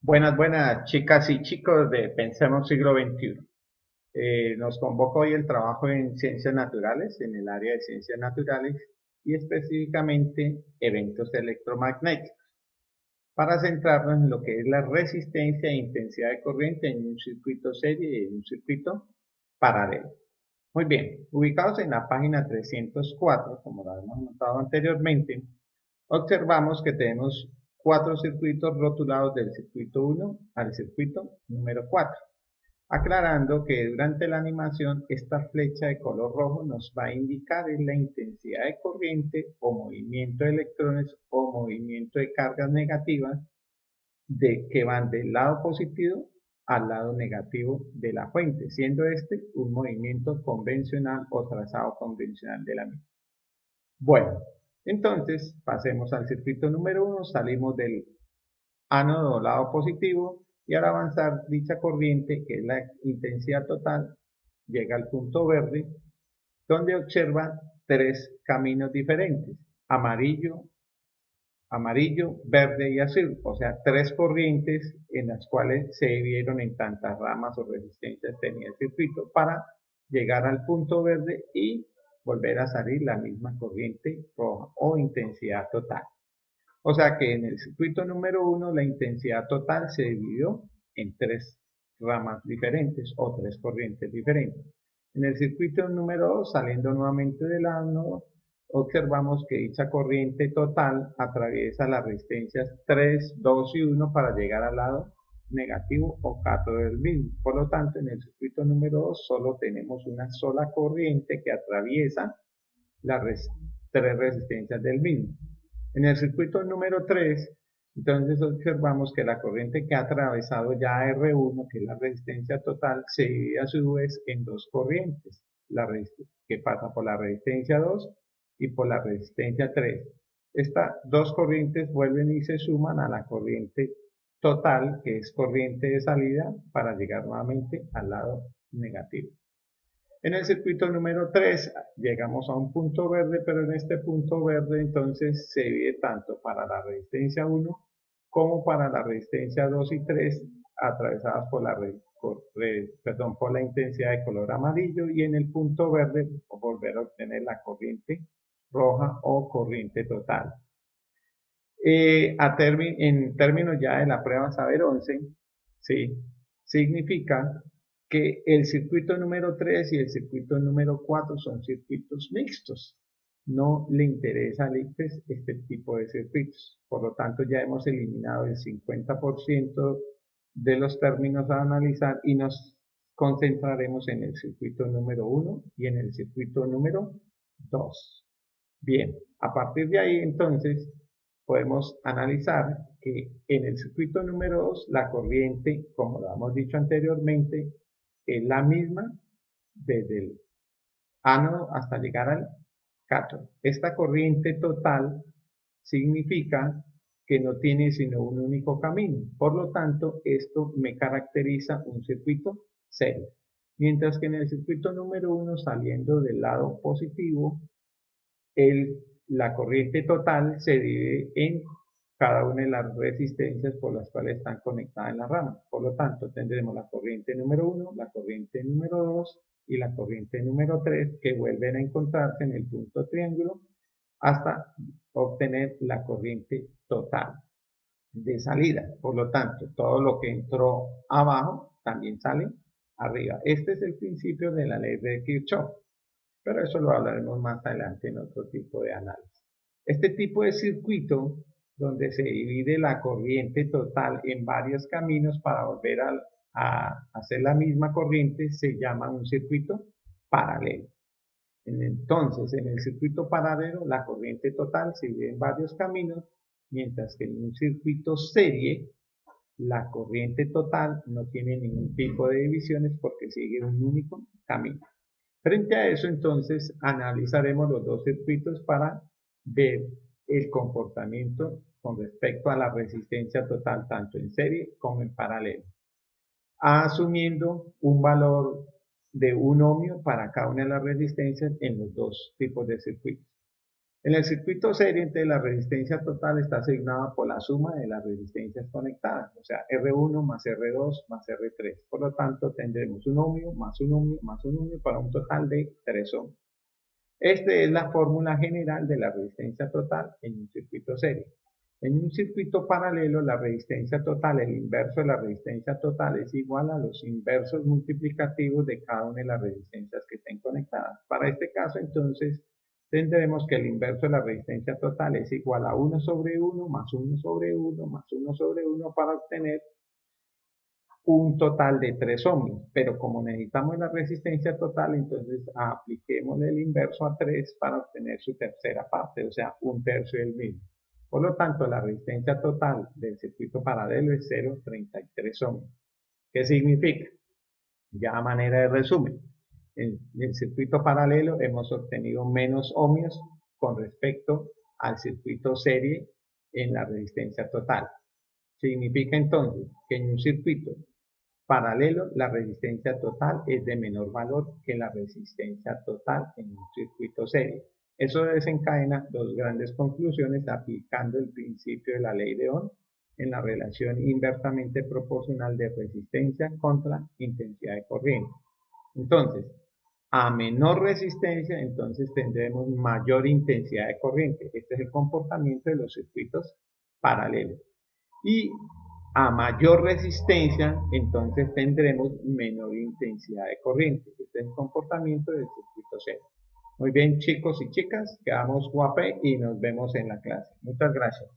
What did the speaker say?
Buenas chicas y chicos de Pensemos Siglo XXI. Nos convoca hoy el trabajo en ciencias naturales, en el área de ciencias naturales y específicamente eventos electromagnéticos, para centrarnos en lo que es la resistencia e intensidad de corriente en un circuito serie y en un circuito paralelo. Muy bien, ubicados en la página 304, como lo hemos notado anteriormente, observamos que tenemos cuatro circuitos rotulados del circuito 1 al circuito número 4, aclarando que durante la animación esta flecha de color rojo nos va a indicar la intensidad de corriente o movimiento de electrones o movimiento de cargas negativas que van del lado positivo al lado negativo de la fuente, siendo este un movimiento convencional o trazado convencional de la misma. Bueno, entonces pasemos al circuito número 1, salimos del ánodo o lado positivo y al avanzar dicha corriente, que es la intensidad total, llega al punto verde, donde observa tres caminos diferentes: amarillo, verde y azul, o sea, tres corrientes en las cuales se dividieron en tantas ramas o resistencias tenía el circuito para llegar al punto verde y volver a salir la misma corriente roja o intensidad total. O sea que en el circuito número 1 la intensidad total se dividió en tres ramas diferentes o tres corrientes diferentes. En el circuito número 2, saliendo nuevamente del ánodo, observamos que dicha corriente total atraviesa las resistencias 3, 2 y 1 para llegar al lado negativo o cátodo del mismo. Por lo tanto, en el circuito número 2 solo tenemos una sola corriente que atraviesa las tres resistencias del mismo. En el circuito número 3, entonces observamos que la corriente que ha atravesado ya R1, que es la resistencia total, se divide a su vez en dos corrientes, que pasa por la resistencia 2 y por la resistencia 3. Estas dos corrientes vuelven y se suman a la corriente total, que es corriente de salida, para llegar nuevamente al lado negativo. En el circuito número 3 llegamos a un punto verde, pero en este punto verde entonces se divide tanto para la resistencia 1 como para la resistencia 2 y 3 atravesadas por la intensidad de color amarillo, y en el punto verde volver a obtener la corriente roja o corriente total. En términos ya de la prueba Saber 11, ¿sí? Significa que el circuito número 3 y el circuito número 4 son circuitos mixtos. No le interesa al ICFES este tipo de circuitos. Por lo tanto, ya hemos eliminado el 50% de los términos a analizar y nos concentraremos en el circuito número 1 y en el circuito número 2. Bien, a partir de ahí entonces podemos analizar que en el circuito número 2 la corriente, como lo hemos dicho anteriormente, es la misma desde el ánodo hasta llegar al cátodo. Esta corriente total significa que no tiene sino un único camino. Por lo tanto, esto me caracteriza un circuito serio. Mientras que en el circuito número 1, saliendo del lado positivo, la corriente total se divide en cada una de las resistencias por las cuales están conectadas en la rama. Por lo tanto, tendremos la corriente número 1, la corriente número 2 y la corriente número 3, que vuelven a encontrarse en el punto triángulo hasta obtener la corriente total de salida. Por lo tanto, todo lo que entró abajo también sale arriba. Este es el principio de la ley de Kirchhoff, pero eso lo hablaremos más adelante en otro tipo de análisis. Este tipo de circuito, donde se divide la corriente total en varios caminos para volver a hacer la misma corriente, se llama un circuito paralelo. Entonces, en el circuito paralelo, la corriente total se divide en varios caminos, mientras que en un circuito serie, la corriente total no tiene ningún tipo de divisiones porque sigue un único camino. Frente a eso, entonces, analizaremos los dos circuitos para ver el comportamiento con respecto a la resistencia total, tanto en serie como en paralelo, asumiendo un valor de 1 ohmio para cada una de las resistencias en los dos tipos de circuitos. En el circuito serie, entonces, la resistencia total está asignada por la suma de las resistencias conectadas, o sea, R1 más R2 más R3. Por lo tanto, tendremos un ohmio más un ohmio más un ohmio para un total de 3 ohmios. Esta es la fórmula general de la resistencia total en un circuito serie. En un circuito paralelo, la resistencia total, el inverso de la resistencia total, es igual a los inversos multiplicativos de cada una de las resistencias que estén conectadas. Para este caso, entonces, tendremos que el inverso de la resistencia total es igual a 1 sobre 1 más 1 sobre 1 más 1 sobre 1 para obtener un total de 3 ohmios, pero como necesitamos la resistencia total, entonces apliquemos el inverso a 3 para obtener su tercera parte, o sea, un tercio del mismo. Por lo tanto, la resistencia total del circuito paralelo es 0,33 ohmios. ¿Qué significa? Ya a manera de resumen, en el circuito paralelo hemos obtenido menos ohmios con respecto al circuito serie en la resistencia total. Significa entonces que en un circuito paralelo, la resistencia total es de menor valor que la resistencia total en un circuito serie. Eso desencadena dos grandes conclusiones aplicando el principio de la ley de Ohm en la relación inversamente proporcional de resistencia contra intensidad de corriente. Entonces, a menor resistencia, entonces tendremos mayor intensidad de corriente. Este es el comportamiento de los circuitos paralelos. Y a mayor resistencia, entonces tendremos menor intensidad de corriente. Este es el comportamiento del circuito serie. Muy bien, chicos y chicas, quedamos guapé y nos vemos en la clase. Muchas gracias.